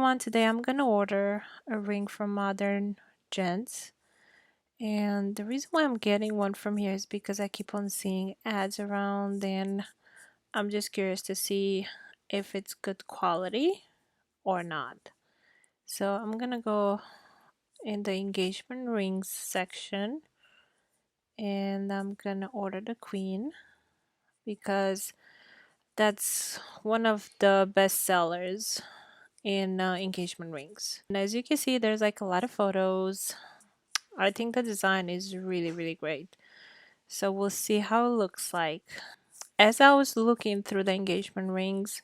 everyone, today I'm gonna order a ring from Modern Gents. And the reason why I'm getting one from here is because I keep on seeing ads around and I'm just curious to see if it's good quality or not. So I'm gonna go in the engagement rings section and I'm gonna order the queen because that's one of the best sellers in engagement rings. And as you can see, there's like a lot of photos. I think the design is really great. So we'll see how it looks like. As I was looking through the engagement rings,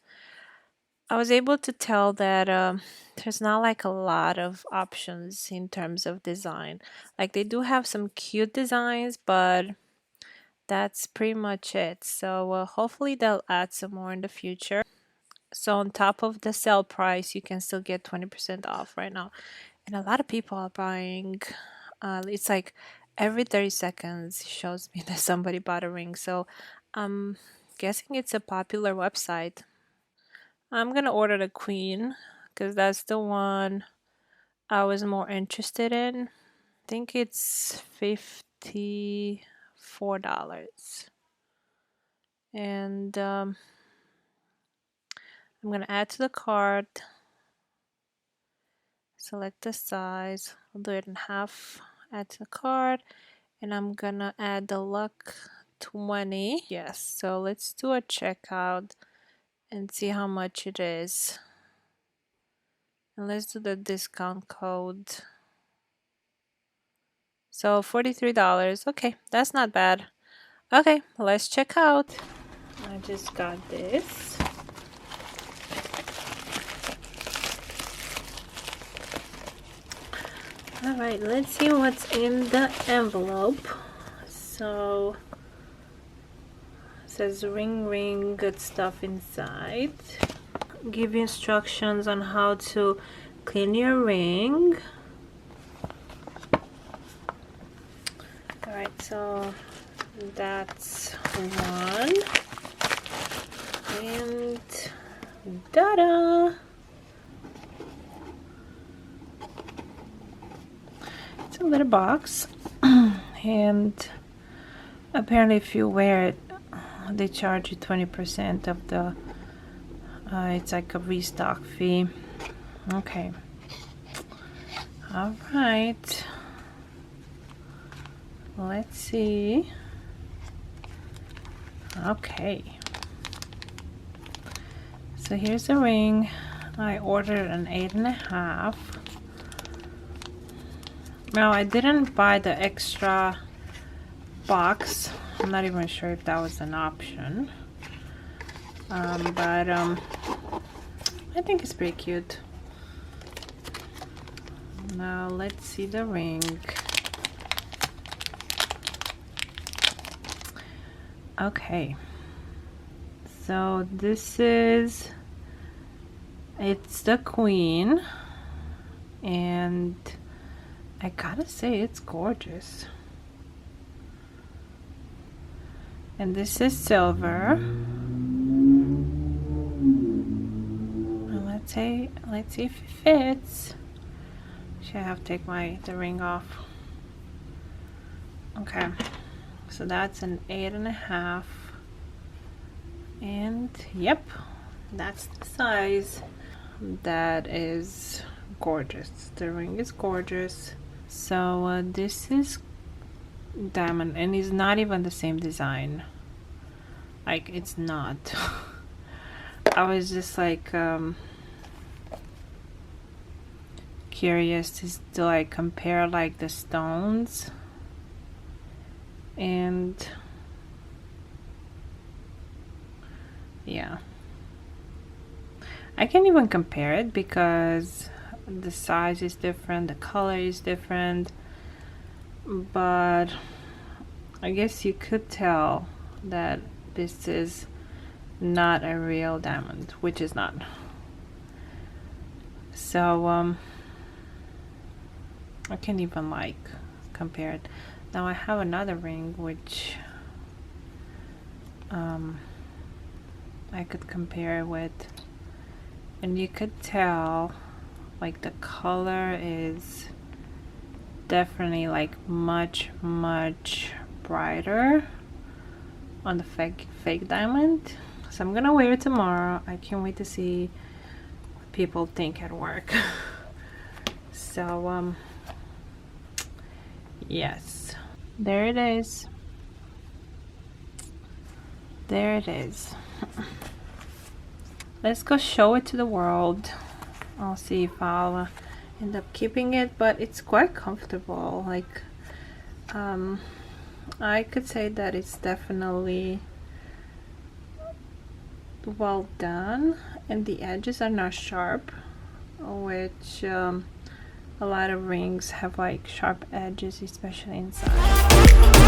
I was able to tell that there's not like a lot of options in terms of design. Like they do have some cute designs, but that's pretty much it. So hopefully they'll add some more in the future. So on top of the sale price, you can still get 20% off right now. And a lot of people are buying. It's like every 30 seconds it shows me that somebody bought a ring. So I'm guessing it's a popular website. I'm gonna order the queen because that's the one I was more interested in. I think it's $54. And I'm gonna add to the cart. Select the size. I'll do it in half. Add to the cart. And I'm gonna add the luck 20. Yes, so let's do a checkout and see how much it is. And let's do the discount code. So $43. Okay, that's not bad. Okay, let's check out. I just got this. All right, let's see what's in the envelope. So it says ring, good stuff inside. Give you instructions on how to clean your ring. All right, so that's one. And ta-da! It's a little box. And apparently if you wear it, they charge you 20% of the it's like a restock fee. Okay. All right. Let's see. Okay. So here's the ring. I ordered an 8.5. Now I didn't buy the extra box. I'm not even sure if that was an option. But I think it's pretty cute. Now let's see the ring. Okay, so this is, it's the queen, and I gotta say it's gorgeous. And this is silver. And let's see if it fits. Should I have to take the ring off? Okay, so that's an 8.5. And yep, that's the size. That is gorgeous. The ring is gorgeous. So this is diamond, and it's not even the same design. Like, it's not. I was just like curious to like compare like the stones, and yeah, I can't even compare it because the size is different, the color is different, but I guess you could tell that this is not a real diamond, which is not. So I can't even like compare it. Now I have another ring which I could compare with, and you could tell Like the color is definitely like much brighter on the fake diamond. So I'm gonna wear it tomorrow. I can't wait to see what people think at work. So yes, there it is. There it is. Let's go show it to the world. I'll see if I'll end up keeping it, but it's quite comfortable. Like I could say that it's definitely well done, and the edges are not sharp, which a lot of rings have like sharp edges, especially inside.